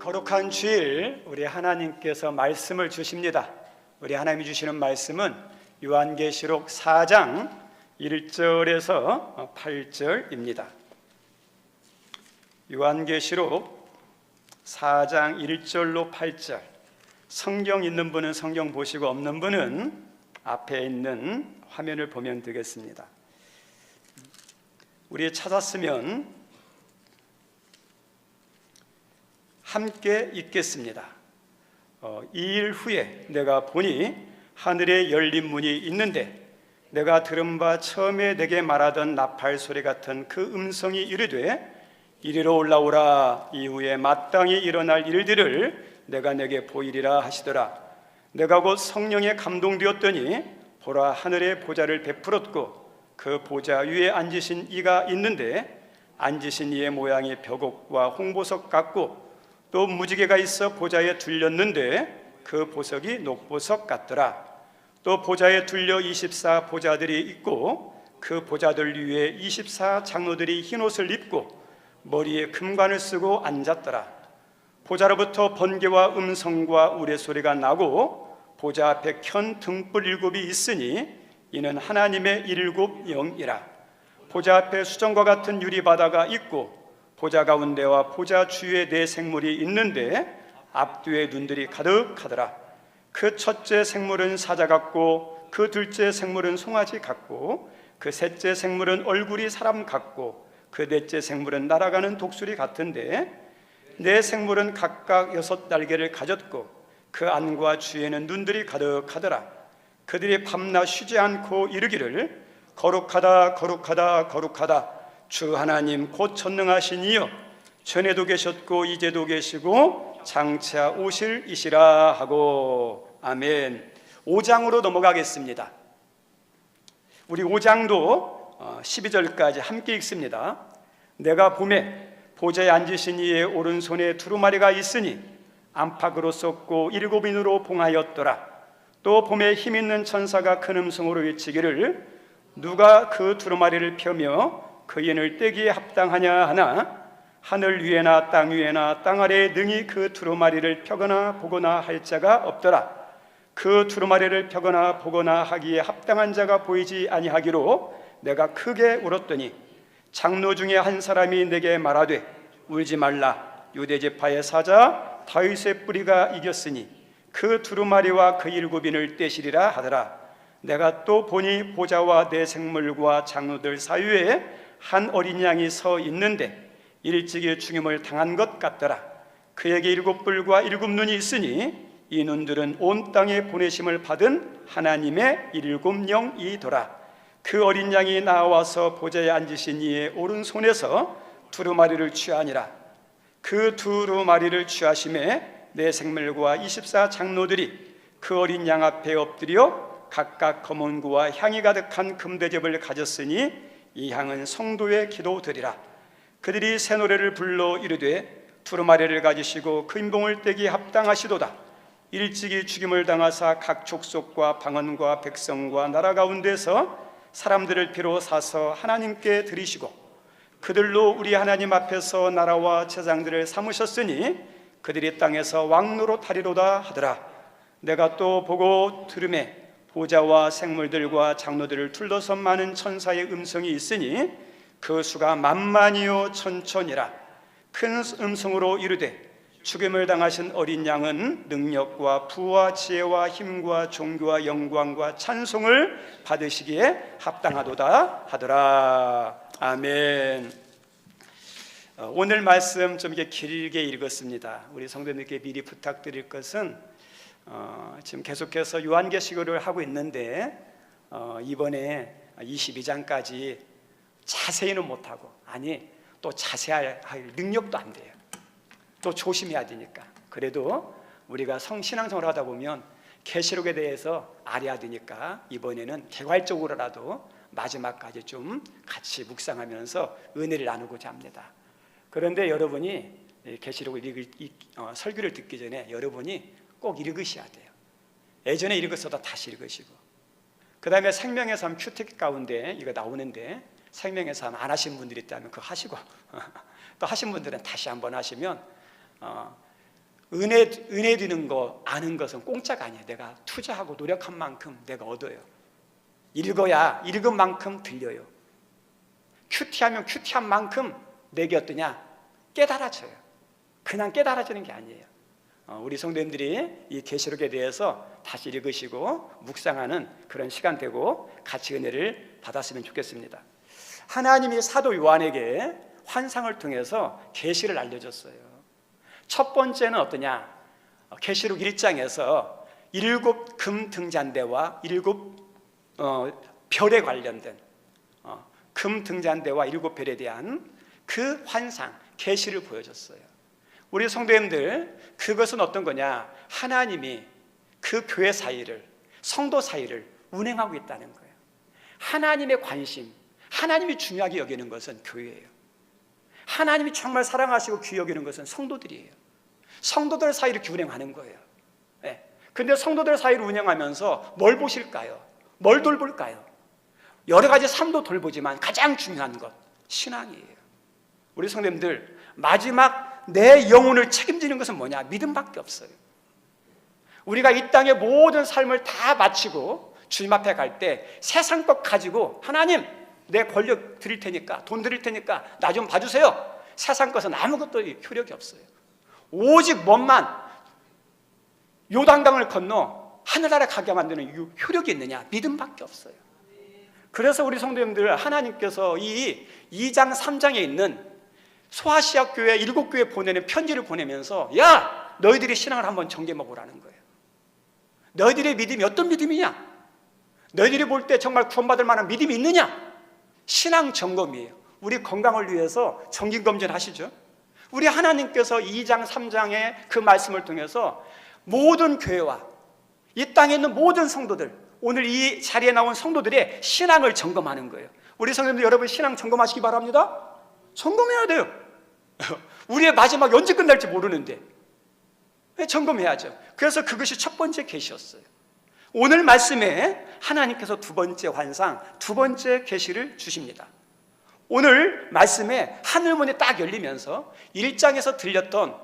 거룩한 주일 우리 하나님께서 말씀을 주십니다. 우리 하나님이 주시는 말씀은 요한계시록 4장 1절에서 8절입니다. 요한계시록 4장 1절로 8절. 성경 있는 분은 성경 보시고 없는 분은 앞에 있는 화면을 보면 되겠습니다. 우리 찾았으면 함께 읽겠습니다. 2일 후에 내가 보니 하늘에 열린 문이 있는데 내가 들은 바 처음에 내게 말하던 나팔 소리 같은 그 음성이 이르되 이리로 올라오라. 이후에 마땅히 일어날 일들을 내가 내게 보이리라 하시더라. 내가 곧 성령에 감동되었더니 보라, 하늘에 보좌를 베풀었고 그 보좌 위에 앉으신 이가 있는데 앉으신 이의 모양이 벽옥과 홍보석 같고 또 무지개가 있어 보좌에 둘렸는데 그 보석이 녹보석 같더라. 또 보좌에 둘려 24 보좌들이 있고 그 보좌들 위에 24 장로들이 흰옷을 입고 머리에 금관을 쓰고 앉았더라. 보좌로부터 번개와 음성과 우레소리가 나고 보좌 앞에 켠 등불 7이 있으니 이는 하나님의 7 영이라. 보좌 앞에 수정과 같은 유리바다가 있고 보좌 가운데와 보좌 주위에 4 생물이 있는데 앞뒤에 눈들이 가득하더라. 그 첫째 생물은 사자 같고 그 둘째 생물은 송아지 같고 그 셋째 생물은 얼굴이 사람 같고 그 넷째 생물은 날아가는 독수리 같은데 4 생물은 각각 6 날개를 가졌고 그 안과 주위에는 눈들이 가득하더라. 그들이 밤낮 쉬지 않고 이르기를 거룩하다 거룩하다 거룩하다 주 하나님 곧 전능하신 이여, 전에도 계셨고 이제도 계시고 장차 오실 이시라 하고. 아멘. 5장으로 넘어가겠습니다. 우리 5장도 12절까지 함께 읽습니다. 내가 보매 보좌에 앉으신 이의 오른손에 두루마리가 있으니 안팎으로 썼고 7인으로 봉하였더라. 또 봄에 힘있는 천사가 큰 음성으로 외치기를 누가 그 두루마리를 펴며 그 인을 떼기에 합당하냐 하나 하늘 위에나 땅 위에나 땅 아래에 능히 그 두루마리를 펴거나 보거나 할 자가 없더라. 그 두루마리를 펴거나 보거나 하기에 합당한 자가 보이지 아니하기로 내가 크게 울었더니 장로 중에 한 사람이 내게 말하되 울지 말라. 유대 지파의 사자 다윗의 뿌리가 이겼으니 그 두루마리와 그 7인을 떼시리라 하더라. 내가 또 보니 보좌와 4 생물과 장로들 사이에 한 어린 양이 서 있는데 일찍이 죽임을 당한 것 같더라. 그에게 7뿔과 7눈이 있으니 이 눈들은 온 땅에 보내심을 받은 하나님의 7 영이더라. 그 어린 양이 나와서 보좌에 앉으신 이의 오른손에서 두루마리를 취하니라. 그 두루마리를 취하심에 4 생물과 24 장로들이 그 어린 양 앞에 엎드려 각각 검은고와 향이 가득한 금대접을 가졌으니 이 향은 성도의 기도드리라. 그들이 새 노래를 불러 이르되 두루마리를 가지시고 그 인봉을 떼기 합당하시도다. 일찍이 죽임을 당하사 각 족속과 방언과 백성과 나라 가운데서 사람들을 비로 사서 하나님께 드리시고 그들로 우리 하나님 앞에서 나라와 제장들을 삼으셨으니 그들이 땅에서 왕노릇하리로다 하더라. 내가 또 보고 들으매 보좌와 생물들과 장로들을 둘러선 많은 천사의 음성이 있으니 그 수가 만만이요 천천이라. 큰 음성으로 이르되 죽임을 당하신 어린 양은 능력과 부와 지혜와 힘과 존귀와 영광과 찬송을 받으시기에 합당하도다 하더라. 아멘. 오늘 말씀 좀 이렇게 길게 읽었습니다. 우리 성도님께 미리 부탁드릴 것은 지금 계속해서 요한계시록을 하고 있는데 이번에 22장까지 자세히는 못하고 또 자세할 능력도 안 돼요. 또 조심해야 되니까. 그래도 우리가 신앙생활을 하다 보면 계시록에 대해서 알아야 되니까 이번에는 개괄적으로라도 마지막까지 좀 같이 묵상하면서 은혜를 나누고자 합니다. 그런데 여러분이 계시록을 설교를 듣기 전에 여러분이 꼭 읽으셔야 돼요. 예전에 읽었어도 다시 읽으시고, 그 다음에 생명의 삶 큐티켓 가운데 이거 나오는데 생명의 삶 안 하신 분들이 있다면 그거 하시고 또 하신 분들은 다시 한번 하시면 은혜 드는 거 아는 것은 공짜가 아니에요. 내가 투자하고 노력한 만큼 내가 얻어요. 읽은 만큼 들려요. 큐티하면 큐티한 만큼 내게 어떠냐? 깨달아져요. 그냥 깨달아지는 게 아니에요. 우리 성도님들이 이 계시록에 대해서 다시 읽으시고 묵상하는 그런 시간 되고 같이 은혜를 받았으면 좋겠습니다. 하나님이 사도 요한에게 환상을 통해서 계시를 알려줬어요. 첫 번째는 어떠냐? 계시록 1장에서 7 금 등잔대와 7 별에 관련된 금 등잔대와 7 별에 대한 그 환상, 계시를 보여줬어요. 우리 성도님들, 그것은 어떤 거냐? 하나님이 그 교회 사이를, 성도 사이를 운행하고 있다는 거예요. 하나님의 관심, 하나님이 중요하게 여기는 것은 교회예요. 하나님이 정말 사랑하시고 귀히 여기는 것은 성도들이에요. 성도들 사이를 운행하는 거예요. 근데 성도들 사이를 운영하면서 뭘 보실까요? 뭘 돌볼까요? 여러 가지 삶도 돌보지만 가장 중요한 것, 신앙이에요. 우리 성도님들, 마지막 내 영혼을 책임지는 것은 뭐냐? 믿음밖에 없어요. 우리가 이 땅의 모든 삶을 다 마치고 주님 앞에 갈 때 세상 것 가지고 하나님, 내 권력 드릴 테니까, 돈 드릴 테니까 나 좀 봐주세요. 세상 것은 아무것도 효력이 없어요. 오직 뭐만 요단강을 건너 하늘나라 가게 만드는 효력이 있느냐? 믿음밖에 없어요. 그래서 우리 성도님들, 하나님께서 이 2장 3장에 있는 소아시아 교회 7교회 보내는 편지를 보내면서, 야, 너희들의 신앙을 한번 점검해 보라는 거예요. 너희들의 믿음이 어떤 믿음이냐? 너희들이 볼 때 정말 구원받을 만한 믿음이 있느냐? 신앙 점검이에요. 우리 건강을 위해서 정기검진 하시죠. 우리 하나님께서 2장 3장의 그 말씀을 통해서 모든 교회와 이 땅에 있는 모든 성도들, 오늘 이 자리에 나온 성도들의 신앙을 점검하는 거예요. 우리 성도님들, 여러분 신앙 점검하시기 바랍니다. 점검해야 돼요. 우리의 마지막이 언제 끝날지 모르는데 점검해야죠. 그래서 그것이 첫 번째 계시였어요. 오늘 말씀에 하나님께서 두 번째 환상, 두 번째 계시를 주십니다. 오늘 말씀에 하늘문이 딱 열리면서 1장에서 들렸던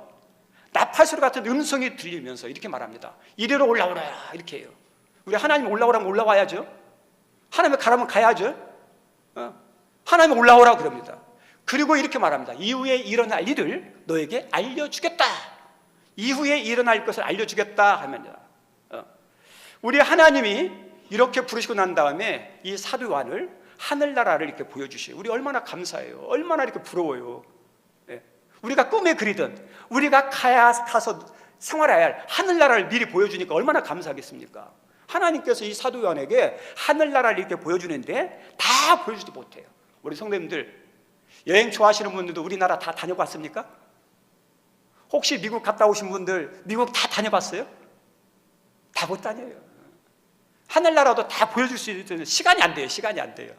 나팔소리 같은 음성이 들리면서 이렇게 말합니다. 이리로 올라오라, 이렇게 해요. 우리 하나님 올라오라면 올라와야죠. 하나님 가라면 가야죠. 하나님 올라오라 그럽니다. 그리고 이렇게 말합니다. 이후에 일어날 일을 너에게 알려주겠다. 이후에 일어날 것을 알려주겠다 하면요, 우리 하나님이 이렇게 부르시고 난 다음에 이 사도 요한을 하늘나라를 이렇게 보여주시요. 우리 얼마나 감사해요. 얼마나 이렇게 부러워요. 우리가 꿈에 그리던, 우리가 가서 생활해야 할 하늘나라를 미리 보여주니까 얼마나 감사하겠습니까? 하나님께서 이 사도 요한에게 하늘나라를 이렇게 보여주는데 다 보여주지도 못해요. 우리 성도님들, 여행 좋아하시는 분들도 우리나라 다 다녀봤습니까? 혹시 미국 갔다 오신 분들 미국 다 다녀봤어요? 다 못 다녀요. 하늘나라도 다 보여줄 수 있는 시간이 안 돼요. 시간이 안 돼요.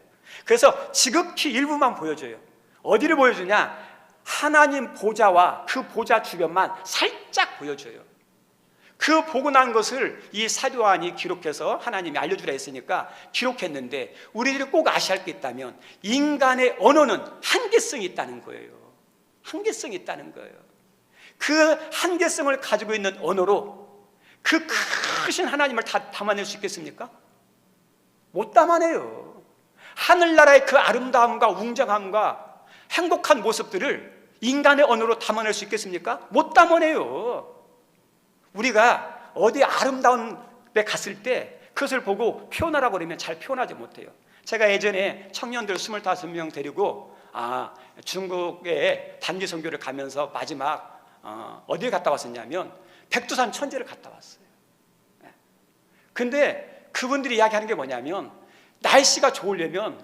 그래서 지극히 일부만 보여줘요. 어디를 보여주냐? 하나님 보좌와 그 보좌 주변만 살짝 보여줘요. 그 보고 난 것을 이 사도 요한이 기록해서 하나님이 알려주라 했으니까 기록했는데, 우리들이 꼭 아셔야 할 게 있다면 인간의 언어는 한계성이 있다는 거예요. 한계성이 있다는 거예요. 그 한계성을 가지고 있는 언어로 그 크신 하나님을 다 담아낼 수 있겠습니까? 못 담아내요. 하늘나라의 그 아름다움과 웅장함과 행복한 모습들을 인간의 언어로 담아낼 수 있겠습니까? 못 담아내요. 우리가 어디 아름다운 데 갔을 때 그것을 보고 표현하라고 그러면 잘 표현하지 못해요. 제가 예전에 청년들 25명 데리고 중국에 단기 선교를 가면서 마지막 어디에 갔다 왔었냐면 백두산 천지를 갔다 왔어요. 근데 그분들이 이야기하는 게 뭐냐면 날씨가 좋으려면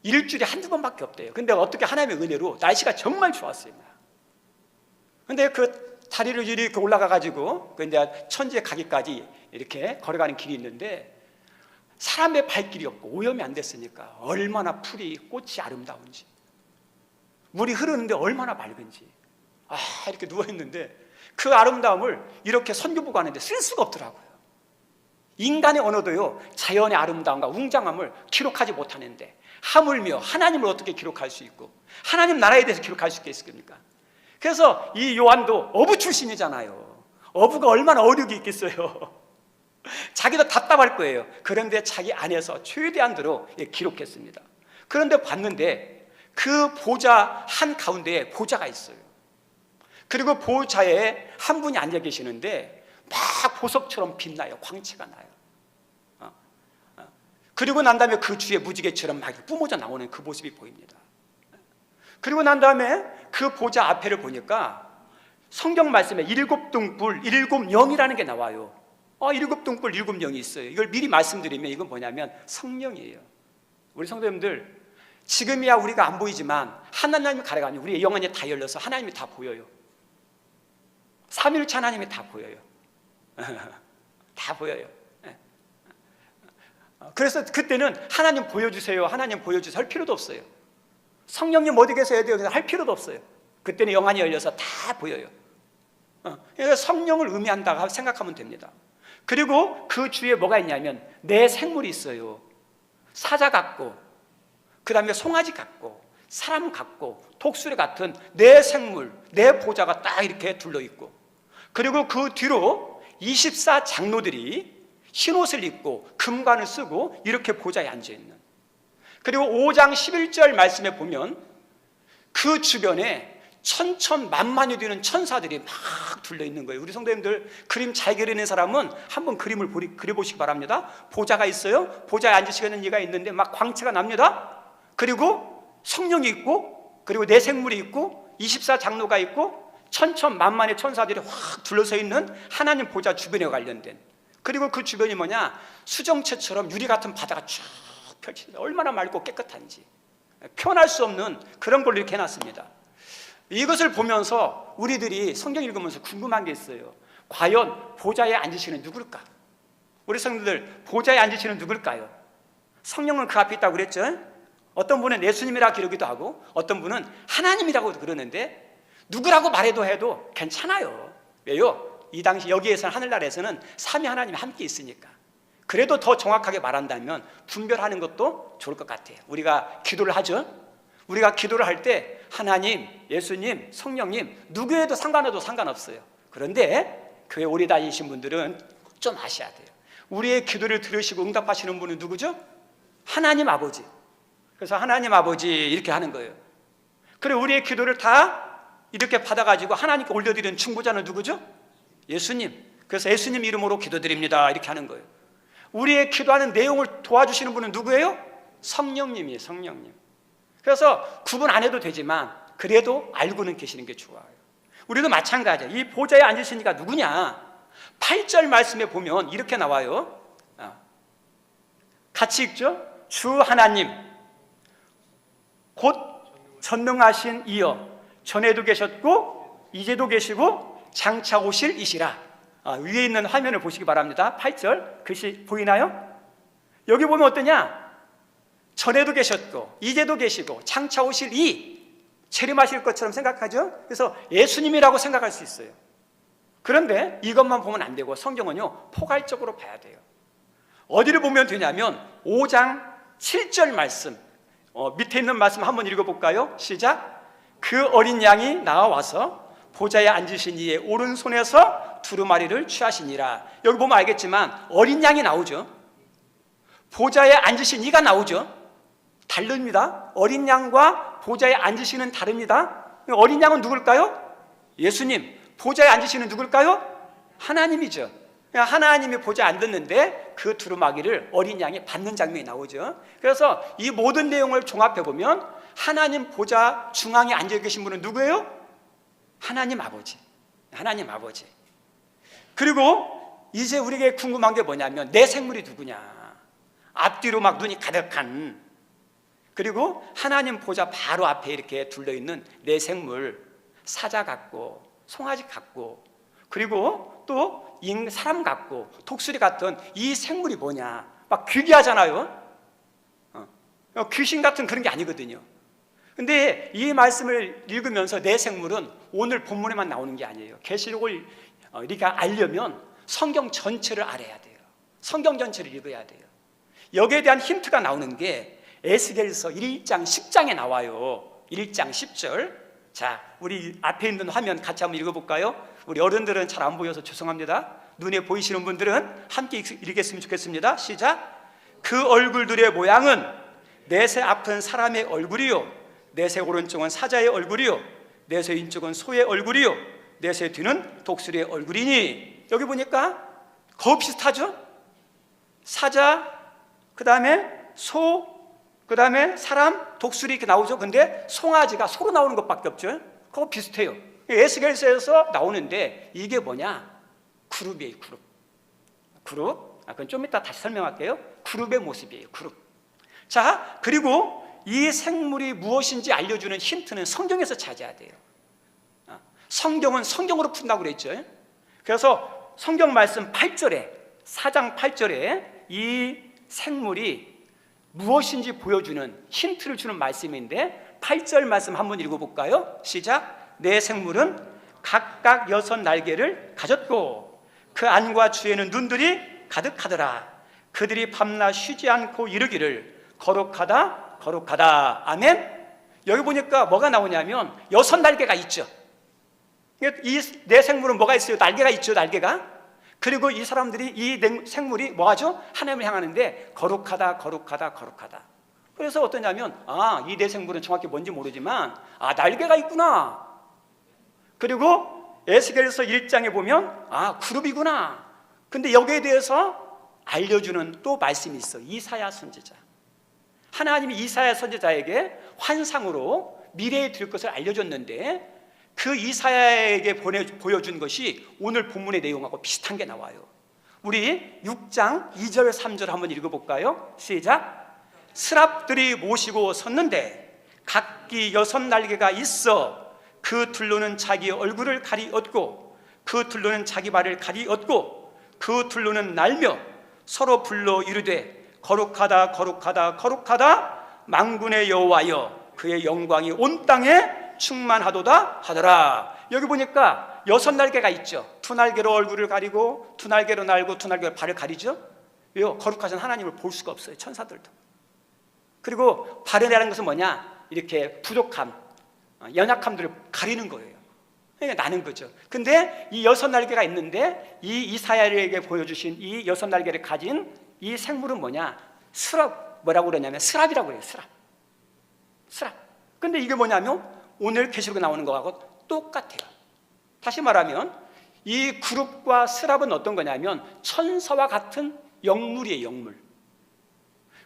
일주일에 한두 번밖에 없대요. 근데 어떻게 하나님의 은혜로 날씨가 정말 좋았어요. 근데 그 다리를 이렇게 올라가 가지고 근데 천지에 가기까지 이렇게 걸어가는 길이 있는데 사람의 발길이 없고 오염이 안 됐으니까 얼마나 풀이 꽃이 아름다운지, 물이 흐르는데 얼마나 맑은지, 이렇게 누워있는데 그 아름다움을 이렇게 선교부가 하는데 쓸 수가 없더라고요. 인간의 언어도요, 자연의 아름다움과 웅장함을 기록하지 못하는데 하물며 하나님을 어떻게 기록할 수 있고 하나님 나라에 대해서 기록할 수 있겠습니까? 그래서 이 요한도 어부 출신이잖아요. 어부가 얼마나 어력이 있겠어요. 자기도 답답할 거예요. 그런데 자기 안에서 최대한대로 기록했습니다. 그런데 봤는데 그 보좌 한가운데에 보좌가 있어요. 그리고 보좌에 한 분이 앉아 계시는데 막 보석처럼 빛나요. 광채가 나요. 그리고 난 다음에 그 주에 무지개처럼 막 뿜어져 나오는 그 모습이 보입니다. 그리고 난 다음에 그 보좌 앞에를 보니까 성경 말씀에 7등불 7영이라는 게 나와요. 7등불 7영이 있어요. 이걸 미리 말씀드리면 이건 뭐냐면 성령이에요. 우리 성도님들, 지금이야 우리가 안 보이지만 하나님이 가려가면 우리의 영안이 다 열려서 하나님이 다 보여요. 삼위일체 하나님이 다 보여요. 다 보여요. 그래서 그때는 하나님 보여주세요, 하나님 보여주세요 할 필요도 없어요. 성령님 어디 계세요? 할 필요도 없어요. 그때는 영안이 열려서 다 보여요. 그래서 성령을 의미한다고 생각하면 됩니다. 그리고 그 주위에 뭐가 있냐면 내 생물이 있어요. 사자 같고, 그 다음에 송아지 같고, 사람 같고, 독수리 같은 내 생물, 내 보좌가 딱 이렇게 둘러있고, 그리고 그 뒤로 24 장로들이 흰옷을 입고 금관을 쓰고 이렇게 보좌에 앉아있는, 그리고 5장 11절 말씀에 보면 그 주변에 천천만만이 되는 천사들이 막 둘러있는 거예요. 우리 성도님들, 그림 잘 그리는 사람은 한번 그림을 그려보시기 바랍니다. 보좌가 있어요. 보좌에 앉으시는 이가 있는데 막 광채가 납니다. 그리고 성령이 있고, 그리고 내 생물이 있고, 24 장로가 있고, 천천만만의 천사들이 확 둘러서 있는 하나님 보좌 주변에 관련된, 그리고 그 주변이 뭐냐, 수정체처럼 유리 같은 바다가 쭉 펼쳐져. 얼마나 맑고 깨끗한지 표현할 수 없는 그런 걸로 이렇게 해놨습니다. 이것을 보면서 우리들이 성경 읽으면서 궁금한 게 있어요. 과연 보좌에 앉으시는 누굴까? 우리 성도들, 보좌에 앉으시는 누굴까요? 성령은 그 앞에 있다고 그랬죠. 어떤 분은 예수님이라고 기르기도 하고, 어떤 분은 하나님이라고 그러는데 누구라고 말해도 해도 괜찮아요. 왜요? 이 당시 여기에서는, 하늘나라에서는 삼위 하나님이 함께 있으니까. 그래도 더 정확하게 말한다면 분별하는 것도 좋을 것 같아요. 우리가 기도를 하죠. 우리가 기도를 할 때 하나님, 예수님, 성령님 누구에도 상관해도 상관없어요. 그런데 교회 오래 다니신 분들은 좀 아셔야 돼요. 우리의 기도를 들으시고 응답하시는 분은 누구죠? 하나님 아버지. 그래서 하나님 아버지 이렇게 하는 거예요. 그리고 우리의 기도를 다 이렇게 받아가지고 하나님께 올려드리는 중보자는 누구죠? 예수님. 그래서 예수님 이름으로 기도드립니다 이렇게 하는 거예요. 우리의 기도하는 내용을 도와주시는 분은 누구예요? 성령님이에요. 성령님. 그래서 구분 안 해도 되지만 그래도 알고는 계시는 게 좋아요. 우리도 마찬가지예요. 이 보좌에 앉으신 이가 누구냐? 8절 말씀에 보면 이렇게 나와요. 같이 읽죠. 주 하나님 곧 전능하신 이여, 전에도 계셨고 이제도 계시고 장차 오실 이시라. 위에 있는 화면을 보시기 바랍니다. 8절 글씨 보이나요? 여기 보면 어떠냐? 전에도 계셨고 이제도 계시고 장차 오실 이, 재림하실 것처럼 생각하죠. 그래서 예수님이라고 생각할 수 있어요. 그런데 이것만 보면 안 되고 성경은요 포괄적으로 봐야 돼요. 어디를 보면 되냐면 5장 7절 말씀, 밑에 있는 말씀 한번 읽어볼까요? 시작. 그 어린 양이 나와서 보좌에 앉으신 이의 오른손에서 두루마리를 취하시니라. 여기 보면 알겠지만 어린 양이 나오죠. 보좌에 앉으신 이가 나오죠. 다릅니다. 어린 양과 보좌에 앉으시는 다릅니다. 어린 양은 누굴까요? 예수님. 보좌에 앉으시는 누굴까요? 하나님이죠. 하나님이 보좌에 앉았는데 그 두루마기를 어린 양이 받는 장면이 나오죠. 그래서 이 모든 내용을 종합해 보면 하나님 보좌 중앙에 앉아 계신 분은 누구예요? 하나님 아버지. 하나님 아버지. 그리고 이제 우리에게 궁금한 게 뭐냐면 내 생물이 누구냐? 앞뒤로 막 눈이 가득한, 그리고 하나님 보좌 바로 앞에 이렇게 둘러있는 내 생물, 사자 같고 송아지 같고, 그리고 또 사람 같고 독수리 같은 이 생물이 뭐냐? 막 귀귀하잖아요. 귀신 같은 그런 게 아니거든요. 근데 이 말씀을 읽으면서 내 생물은 오늘 본문에만 나오는 게 아니에요. 계시록을 우리가 알려면 성경 전체를 알아야 돼요. 성경 전체를 읽어야 돼요. 여기에 대한 힌트가 나오는 게 에스겔서 1장 10장에 나와요. 1장 10절 자, 우리 앞에 있는 화면 같이 한번 읽어볼까요? 우리 어른들은 잘 안 보여서 죄송합니다. 눈에 보이시는 분들은 함께 읽겠으면 좋겠습니다. 시작. 그 얼굴들의 모양은 넷의 앞은 사람의 얼굴이요, 넷의 오른쪽은 사자의 얼굴이요, 넷의 왼쪽은 소의 얼굴이요, 넷의 뒤는 독수리의 얼굴이니. 여기 보니까 거의 비슷하죠? 사자, 그 다음에 소, 그 다음에 사람, 독수리 이렇게 나오죠. 근데 송아지가 소로 나오는 것밖에 없죠. 그거 비슷해요. 에스겔서에서 나오는데 이게 뭐냐? 그룹이에요. 그룹. 그건 좀 이따 다시 설명할게요. 그룹의 모습이에요. 그룹. 자, 그리고 이 생물이 무엇인지 알려주는 힌트는 성경에서 찾아야 돼요. 성경은 성경으로 푼다고 그랬죠. 그래서 성경 말씀 8절에, 4장 8절에 이 생물이 무엇인지 보여주는 힌트를 주는 말씀인데 8절 말씀 한번 읽어볼까요? 시작. 내 생물은 각각 6날개를 가졌고 그 안과 주에는 눈들이 가득하더라. 그들이 밤낮 쉬지 않고 이르기를 거룩하다 거룩하다. 아멘. 여기 보니까 뭐가 나오냐면 6날개가 있죠. 이 내 생물은 뭐가 있어요? 날개가 있죠. 날개가. 그리고 이 사람들이 이 생물이 뭐하죠? 하나님을 향하는데 거룩하다 거룩하다 거룩하다. 그래서 어떠냐면 이 내 생물은 정확히 뭔지 모르지만 날개가 있구나. 그리고 에스겔서 1장에 보면 그룹이구나. 근데 여기에 대해서 알려주는 또 말씀이 있어. 이사야 선지자. 하나님이 이사야 선지자에게 환상으로 미래에 될 것을 알려줬는데 그 이사야에게 보여준 것이 오늘 본문의 내용하고 비슷한 게 나와요. 우리 6장 2절 3절 한번 읽어볼까요? 시작. 스랍들이 모시고 섰는데 각기 6날개가 있어 그 둘로는 자기 얼굴을 가리었고 그 둘로는 자기 발을 가리었고 그 둘로는 날며 서로 불러 이르되 거룩하다 거룩하다 거룩하다 만군의 여호와여 그의 영광이 온 땅에 충만하도다 하더라. 여기 보니까 6날개가 있죠. 2날개로 얼굴을 가리고 2날개로 날고 2날개로 발을 가리죠. 왜요? 거룩하신 하나님을 볼 수가 없어요. 천사들도. 그리고 발이라는 것은 뭐냐? 이렇게 부족함, 연약함들을 가리는 거예요. 그러니까 나는 거죠. 근데 이 6날개가 있는데 이 이사야에게 보여주신 이 6날개를 가진 이 생물은 뭐냐? 스랍. 뭐라고 그러냐면 스랍이라고 그래요. 스랍. 근데 이게 뭐냐면 오늘 계시록에 나오는 거하고 똑같아요. 다시 말하면 이 그룹과 스랍은 어떤 거냐면 천사와 같은 영물이에요. 영물.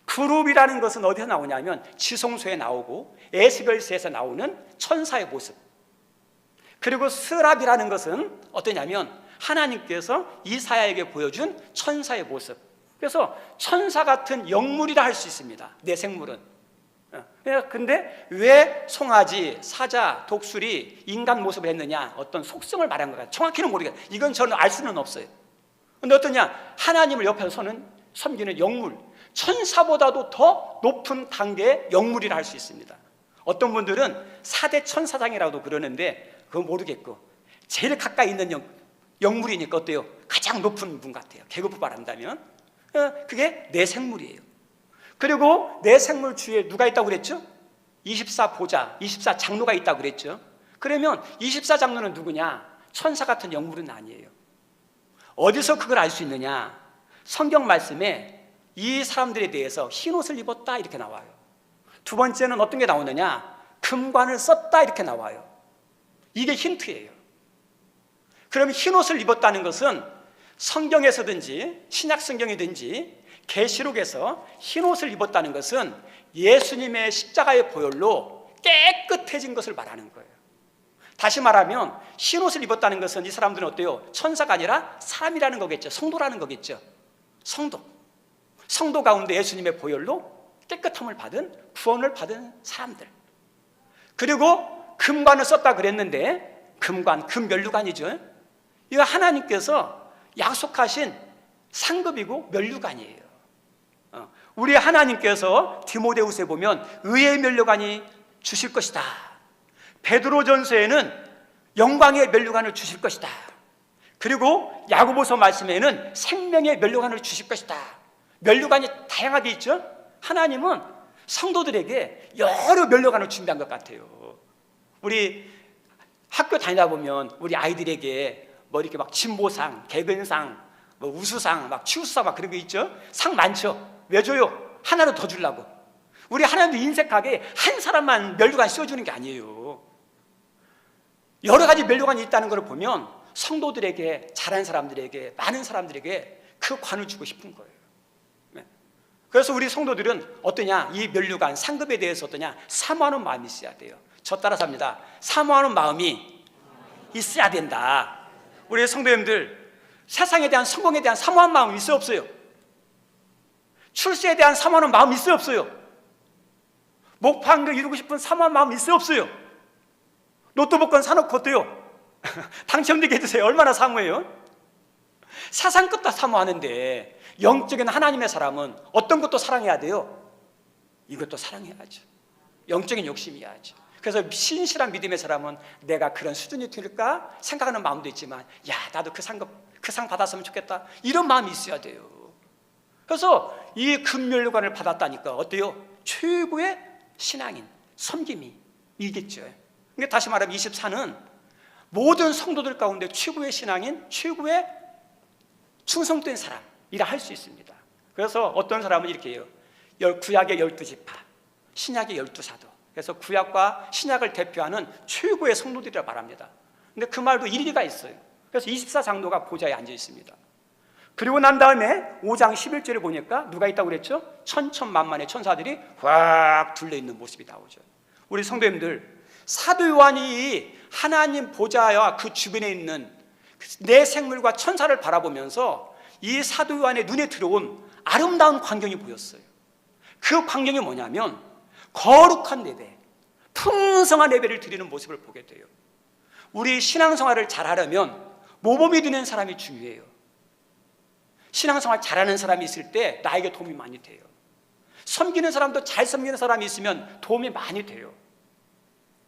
그룹이라는 것은 어디서 나오냐면 지성소에 나오고 에스겔서에서 나오는 천사의 모습. 그리고 스랍이라는 것은 어떠냐면 하나님께서 이사야에게 보여준 천사의 모습. 그래서 천사 같은 영물이라 할 수 있습니다. 내 생물은. 근데 왜 송아지, 사자, 독수리, 인간 모습을 했느냐? 어떤 속성을 말한 것 같아요. 정확히는 모르겠어요. 이건 저는 알 수는 없어요. 근데 어떠냐? 하나님을 옆에서 섬기는 영물, 천사보다도 더 높은 단계의 영물이라 할 수 있습니다. 어떤 분들은 4대 천사장이라고도 그러는데 그건 모르겠고 제일 가까이 있는 영물이니까 어때요? 가장 높은 분 같아요. 계급을 말한다면 그게 내 생물이에요. 그리고 내 생물 주위에 누가 있다고 그랬죠? 24보좌, 24장로가 있다고 그랬죠. 그러면 24장로는 누구냐? 천사 같은 영물은 아니에요. 어디서 그걸 알 수 있느냐? 성경 말씀에 이 사람들에 대해서 흰옷을 입었다 이렇게 나와요. 두 번째는 어떤 게 나오느냐? 금관을 썼다 이렇게 나와요. 이게 힌트예요. 그러면 흰옷을 입었다는 것은 성경에서든지 신약 성경이든지 계시록에서 흰옷을 입었다는 것은 예수님의 십자가의 보혈로 깨끗해진 것을 말하는 거예요. 다시 말하면 흰옷을 입었다는 것은 이 사람들은 어때요? 천사가 아니라 사람이라는 거겠죠. 성도라는 거겠죠. 성도 가운데 예수님의 보혈로 깨끗함을 받은, 구원을 받은 사람들. 그리고 금관을 썼다 그랬는데 금관, 금면류관이죠. 이거 하나님께서 약속하신 상급이고 면류관이에요. 우리 하나님께서 디모데후서에 보면 의의 면류관이 주실 것이다. 베드로전서에는 영광의 면류관을 주실 것이다. 그리고 야고보서 말씀에는 생명의 면류관을 주실 것이다. 면류관이 다양하게 있죠. 하나님은 성도들에게 여러 면류관을 준비한 것 같아요. 우리 학교 다니다 보면 우리 아이들에게 뭐 이렇게 막 진보상, 개근상, 뭐 우수상, 막 치우수상 막 그런 거 있죠? 상 많죠? 왜 줘요? 하나로 더 주려고. 우리 하나님도 인색하게 한 사람만 면류관 씌워주는 게 아니에요. 여러 가지 면류관이 있다는 걸 보면 성도들에게, 잘한 사람들에게, 많은 사람들에게 그 관을 주고 싶은 거예요. 그래서 우리 성도들은 어떠냐? 이 면류관, 상급에 대해서 어떠냐? 사모하는 마음이 있어야 돼요. 저 따라서 합니다. 사모하는 마음이 있어야 된다. 우리 성도님들, 세상에 대한 성공에 대한 사모하는 마음이 있어요, 없어요? 출세에 대한 사모하는 마음이 있어요, 없어요? 목표한 거 이루고 싶은 사모하는 마음이 있어요, 없어요? 로또 복권 사놓고 어때요? 당첨되게 해주세요. 얼마나 사모해요? 세상 것도 사모하는데 영적인 하나님의 사람은 어떤 것도 사랑해야 돼요? 이것도 사랑해야죠. 영적인 욕심이야죠. 그래서 신실한 믿음의 사람은 내가 그런 수준이 될까 생각하는 마음도 있지만, 야, 나도 그 상 받았으면 좋겠다, 이런 마음이 있어야 돼요. 그래서 이 금면류관을 받았다니까 어때요? 최고의 신앙인, 섬김이 이겠죠. 그러니까 다시 말하면 24는 모든 성도들 가운데 최고의 신앙인, 최고의 충성된 사람이라 할 수 있습니다. 그래서 어떤 사람은 이렇게 해요. 구약의 12지파, 신약의 12사도. 그래서 구약과 신약을 대표하는 최고의 성도들이라 말합니다. 근데 그 말도 일리가 있어요. 그래서 24장로가 보좌에 앉아 있습니다. 그리고 난 다음에 5장 11절에 보니까 누가 있다고 그랬죠? 천천만만의 천사들이 확 둘러있는 모습이 나오죠. 우리 성도님들, 사도 요한이 하나님 보좌와 그 주변에 있는 내 생물과 천사를 바라보면서 이 사도 요한의 눈에 들어온 아름다운 광경이 보였어요. 그 광경이 뭐냐면 거룩한 예배, 풍성한 예배를 드리는 모습을 보게 돼요. 우리 신앙생활을 잘하려면 모범이 되는 사람이 중요해요. 신앙생활 잘하는 사람이 있을 때 나에게 도움이 많이 돼요. 섬기는 사람도 잘 섬기는 사람이 있으면 도움이 많이 돼요.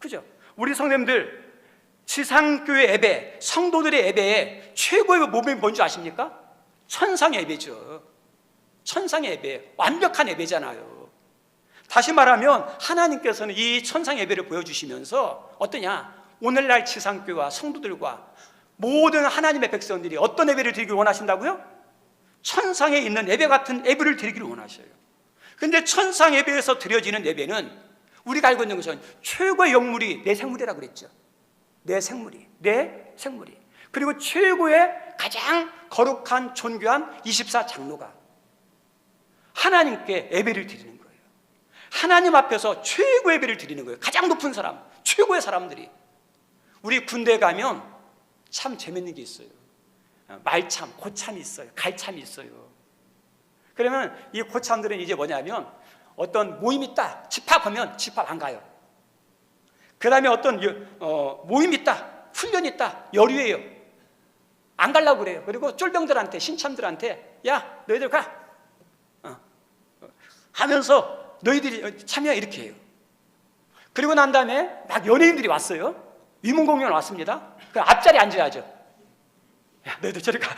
그죠? 우리 성도님들, 지상교회 예배, 성도들의 예배에 최고의 모범이 뭔지 아십니까? 천상의 예배죠. 천상의 예배, 완벽한 예배잖아요. 다시 말하면 하나님께서는 이 천상 예배를 보여주시면서 어떠냐? 오늘날 지상교회와 성도들과 모든 하나님의 백성들이 어떤 예배를 드리기를 원하신다고요? 천상에 있는 예배 같은 예배를 드리기를 원하셔요. 근데 천상 예배에서 드려지는 예배는 우리가 알고 있는 것은 최고의 영물이 내 생물이라고 그랬죠. 내 생물이. 그리고 최고의 가장 거룩한 존귀한 24장로가 하나님께 예배를 드리는 거예요. 하나님 앞에서 최고의 예배를 드리는 거예요. 가장 높은 사람, 최고의 사람들이. 우리 군대에 가면 참 재밌는 게 있어요. 말참, 고참이 있어요. 갈참이 있어요. 그러면 이 고참들은 이제 뭐냐면 어떤 모임이 있다, 집합하면 집합 안 가요. 그 다음에 어떤 모임이 있다, 훈련이 있다, 열의예요. 안 가려고 그래요. 그리고 쫄병들한테, 신참들한테 야, 너희들 가 하면서 너희들이 참여해, 이렇게 해요. 그리고 난 다음에 막 연예인들이 왔어요. 위문공연 왔습니다. 그 앞자리에 앉아야죠. 야, 너희들 저리 가.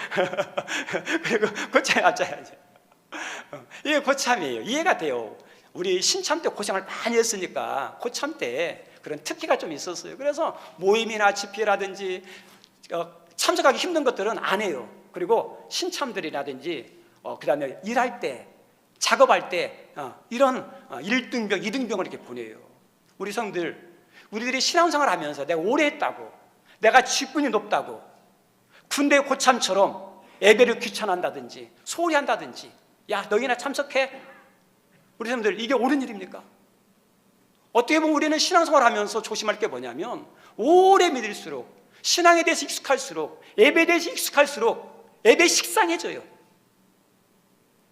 그리고 고참에 앉아야죠. 이게 고참이에요. 이해가 돼요. 우리 신참 때 고생을 많이 했으니까 고참 때 그런 특기가 좀 있었어요. 그래서 모임이나 집회라든지 참석하기 힘든 것들은 안 해요. 그리고 신참들이라든지 그 다음에 일할 때, 작업할 때 이런 1등병, 2등병을 이렇게 보내요. 우리 성들, 우리들이 신앙생활을 하면서 내가 오래 했다고, 내가 직분이 높다고 군대 고참처럼 예배를 귀찮아한다든지 소홀히 한다든지, 야, 너희나 참석해. 우리 사람들, 이게 옳은 일입니까? 어떻게 보면 우리는 신앙생활을 하면서 조심할 게 뭐냐면 오래 믿을수록, 신앙에 대해서 익숙할수록, 예배에 대해서 익숙할수록 예배 식상해져요.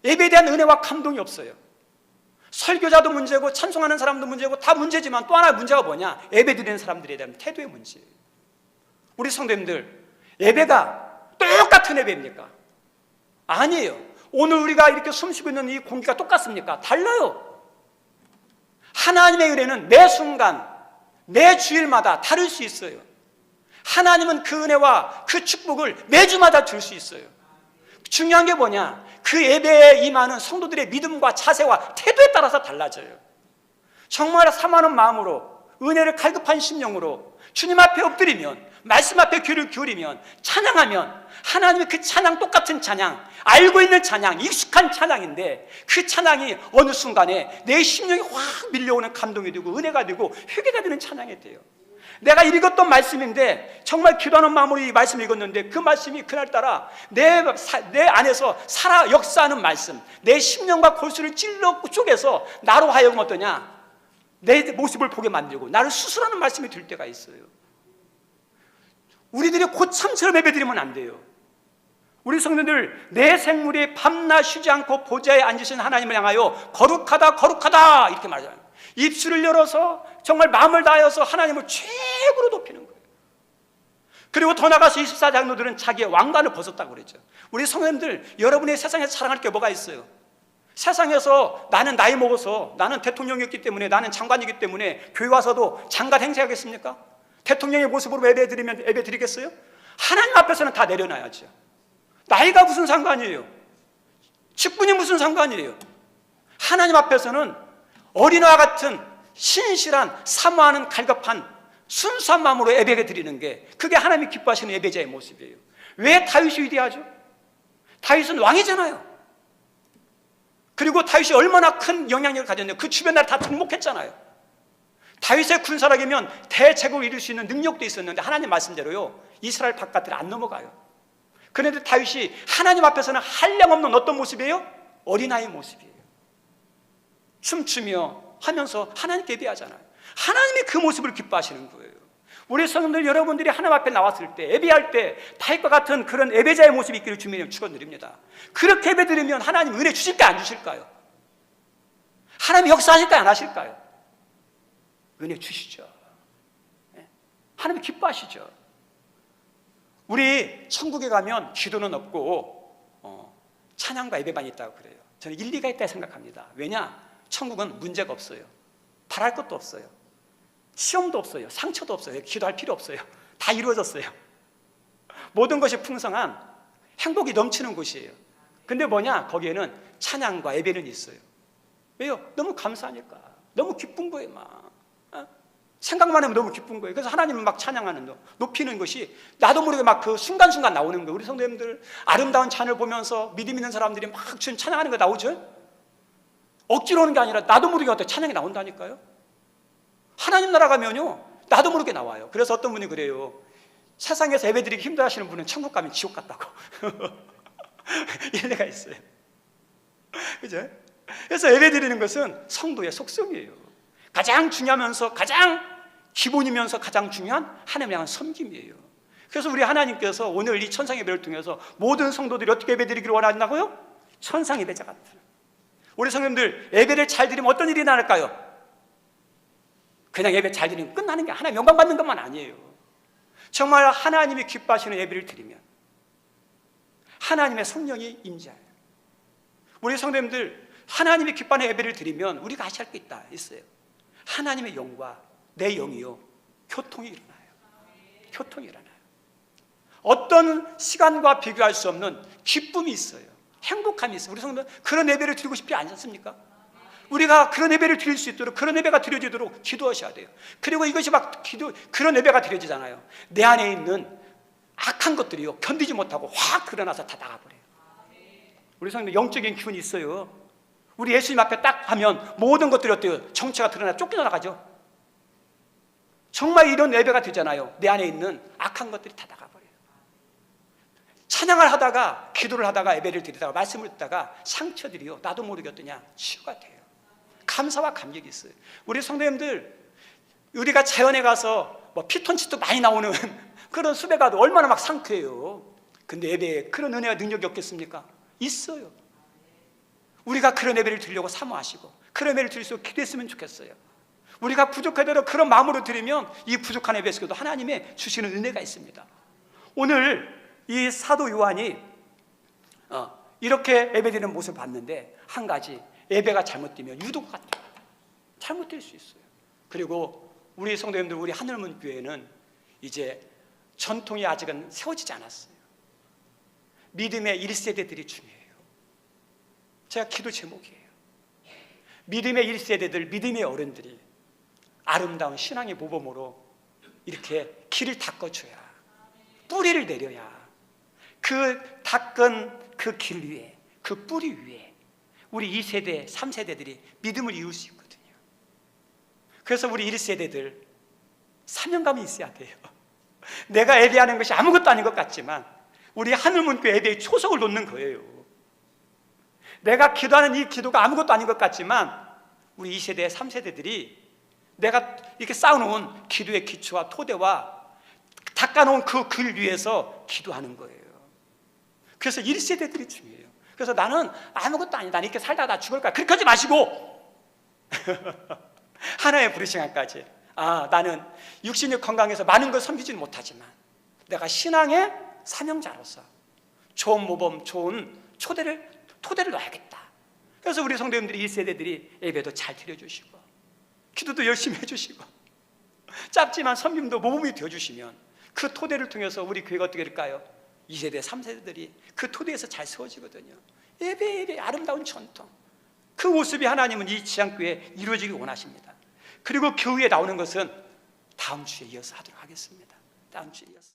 예배에 대한 은혜와 감동이 없어요. 설교자도 문제고 찬송하는 사람도 문제고 다 문제지만 또 하나의 문제가 뭐냐? 예배 드리는 사람들에 대한 태도의 문제예요. 우리 성도님들, 예배가 똑같은 예배입니까? 아니에요. 오늘 우리가 이렇게 숨쉬고 있는 이 공기가 똑같습니까? 달라요. 하나님의 은혜는 매 순간, 매 주일마다 다를 수 있어요. 하나님은 그 은혜와 그 축복을 매주마다 줄 수 있어요. 중요한 게 뭐냐? 그 예배에 임하는 성도들의 믿음과 자세와 태도에 따라서 달라져요. 정말 사모하는 마음으로, 은혜를 갈급한 심령으로 주님 앞에 엎드리면, 말씀 앞에 귀를 기울이면, 찬양하면 하나님의 그 찬양, 똑같은 찬양, 알고 있는 찬양, 익숙한 찬양인데 그 찬양이 어느 순간에 내 심령이 확 밀려오는 감동이 되고 은혜가 되고 회개가 되는 찬양이 돼요. 내가 읽었던 말씀인데 정말 기도하는 마음으로 이 말씀을 읽었는데 그 말씀이 그날따라 내 안에서 살아 역사하는 말씀, 내 심령과 골수를 찔러 쪼개서 나로 하여금 어떠냐, 내 모습을 보게 만들고 나를 수술하는 말씀이 들 때가 있어요. 우리들이 고참처럼 예배드리면 안 돼요. 우리 성도들, 내 생물이 밤낮 쉬지 않고 보좌에 앉으신 하나님을 향하여 거룩하다 거룩하다 이렇게 말하잖아요. 입술을 열어서 정말 마음을 다하여서 하나님을 최고로 높이는 거예요. 그리고 더 나아가서 24장로들은 자기의 왕관을 벗었다고 그랬죠. 우리 성도님들, 여러분이 세상에서 자랑할 게 뭐가 있어요? 세상에서 나는 나이 먹어서, 나는 대통령이었기 때문에, 나는 장관이기 때문에 교회 와서도 장관 행세하겠습니까? 대통령의 모습으로 예배 드리겠어요? 하나님 앞에서는 다 내려놔야죠. 나이가 무슨 상관이에요? 직분이 무슨 상관이에요? 하나님 앞에서는 어린아이와 같은 신실한, 사모하는 갈급한 순수한 마음으로 예배 드리는 게, 그게 하나님이 기뻐하시는 예배자의 모습이에요. 왜 다윗이 위대하죠? 다윗은 왕이잖아요. 그리고 다윗이 얼마나 큰 영향력을 가졌냐면 그 주변 나라 다 정복했잖아요. 다윗의 군사력이면 대제국을 이룰 수 있는 능력도 있었는데 하나님 말씀대로요, 이스라엘 바깥을 안 넘어가요. 그런데 다윗이 하나님 앞에서는 한량없는 어떤 모습이에요? 어린아이 모습이에요. 춤추며 하면서 하나님께 예배하잖아요. 하나님이 그 모습을 기뻐하시는 거예요. 우리 성도들, 여러분들이 하나님 앞에 나왔을 때, 예배할 때 다윗과 같은 그런 예배자의 모습이 있기를 주님의 축원드립니다. 그렇게 예배드리면 하나님 은혜 주실까요, 안 주실까요? 하나님 역사하실까요, 안 하실까요? 은혜 주시죠. 하나님 기뻐하시죠. 우리 천국에 가면 기도는 없고 찬양과 예배만 있다고 그래요. 저는 일리가 있다고 생각합니다. 왜냐? 천국은 문제가 없어요. 바랄 것도 없어요. 시험도 없어요. 상처도 없어요. 기도할 필요 없어요. 다 이루어졌어요. 모든 것이 풍성한 행복이 넘치는 곳이에요. 근데 뭐냐? 거기에는 찬양과 예배는 있어요. 왜요? 너무 감사하니까. 너무 기쁜 거예요, 막. 생각만 하면 너무 기쁜 거예요. 그래서 하나님을 막 찬양하는 거, 높이는 것이 나도 모르게 막 그 순간순간 나오는 거예요. 우리 성도님들, 아름다운 찬을 보면서 믿음 있는 사람들이 막 주님 찬양하는 거 나오죠? 억지로 하는 게 아니라 나도 모르게 어떤 찬양이 나온다니까요. 하나님 나라 가면요, 나도 모르게 나와요. 그래서 어떤 분이 그래요. 세상에서 예배드리기 힘들어 하시는 분은 천국 가면 지옥 같다고. 일리가 있어요. 그죠? 그래서 예배드리는 것은 성도의 속성이에요. 가장 중요하면서 가장 기본이면서 가장 중요한 하나님을 향한 섬김이에요. 그래서 우리 하나님께서 오늘 이 천상 예배를 통해서 모든 성도들이 어떻게 예배드리기를 원하나고요? 천상 예배자 같은. 우리 성도님들, 예배를 잘 드리면 어떤 일이 나을까요? 그냥 예배 잘 드리면 끝나는 게, 하나님 영광 받는 것만 아니에요. 정말 하나님이 기뻐하시는 예배를 드리면 하나님의 성령이 임재해요. 우리 성도님들, 하나님이 기뻐하는 예배를 드리면 우리가 아셔야 할 게 있어요. 하나님의 영과 내 영이요, 교통이 일어나요. 교통이 일어나요. 어떤 시간과 비교할 수 없는 기쁨이 있어요. 행복함이 있어요. 우리 성도들, 그런 예배를 드리고 싶지 않습니까? 우리가 그런 예배를 드릴 수 있도록, 그런 예배가 드려지도록 기도하셔야 돼요. 그리고 이것이 막 그런 예배가 드려지잖아요. 내 안에 있는 악한 것들이요, 견디지 못하고 확 드러나서 다 나가버려요. 우리 성도들, 영적인 기운이 있어요. 우리 예수님 앞에 딱 하면 모든 것들이 어때요? 정체가 드러나 쫓겨나가죠. 정말 이런 예배가 되잖아요. 내 안에 있는 악한 것들이 다 나가버려요. 찬양을 하다가, 기도를 하다가, 예배를 드리다가, 말씀을 듣다가 상처들이요, 나도 모르게 어떠냐, 치유가 돼요. 감사와 감격이 있어요. 우리 성도님들, 우리가 자연에 가서 뭐 피톤치드 많이 나오는 그런 숲에 가도 얼마나 막 상쾌해요. 근데 예배에 그런 은혜와 능력이 없겠습니까? 있어요. 우리가 그런 예배를 드리려고 사모하시고 그런 예배를 드릴 수 있도록 기도했으면 좋겠어요. 우리가 부족하더라도 그런 마음으로 드리면 이 부족한 예배 속에도 하나님의 주시는 은혜가 있습니다. 오늘 이 사도 요한이 이렇게 예배드리는 모습을 봤는데, 한 가지, 예배가 잘못되면 유도가 같아요. 잘못될 수 있어요. 그리고 우리 성도님들, 우리 하늘문 교회는 이제 전통이 아직은 세워지지 않았어요. 믿음의 1세대들이 중요해요. 제가 기도 제목이에요. 믿음의 1세대들, 믿음의 어른들이 아름다운 신앙의 모범으로 이렇게 길을 닦아줘야, 뿌리를 내려야 그 닦은 그 길 위에, 그 뿌리 위에 우리 2세대, 3세대들이 믿음을 이룰 수 있거든요. 그래서 우리 1세대들 사명감이 있어야 돼요. 내가 예배하는 것이 아무것도 아닌 것 같지만 우리 하늘문교회 예배에 초석을 놓는 거예요. 내가 기도하는 이 기도가 아무것도 아닌 것 같지만 우리 2세대, 3세대들이 내가 이렇게 쌓아놓은 기도의 기초와 토대와 닦아놓은 그 글 위에서 기도하는 거예요. 그래서 1세대들이 중요해요. 그래서 나는 아무것도 아니다, 이렇게 살다가 나 죽을 거야, 그렇게 하지 마시고 하나의 부르심까지, 나는 육신이 건강해서 많은 걸 섬기지는 못하지만 내가 신앙의 사명자로서 좋은 모범, 좋은 토대를 놔야겠다. 그래서 우리 성도님들이 1세대들이 예배도 잘 드려주시고 기도도 열심히 해주시고 짧지만 섬김도 모범이 되어주시면 그 토대를 통해서 우리 교회가 어떻게 될까요? 2세대, 3세대들이 그 토대에서 잘 세워지거든요. 예배 아름다운 전통, 그 모습이 하나님은 이 지향교회에 이루어지길 원하십니다. 그리고 교회에 나오는 것은 다음 주에 이어서 하도록 하겠습니다. 다음 주에 이어서.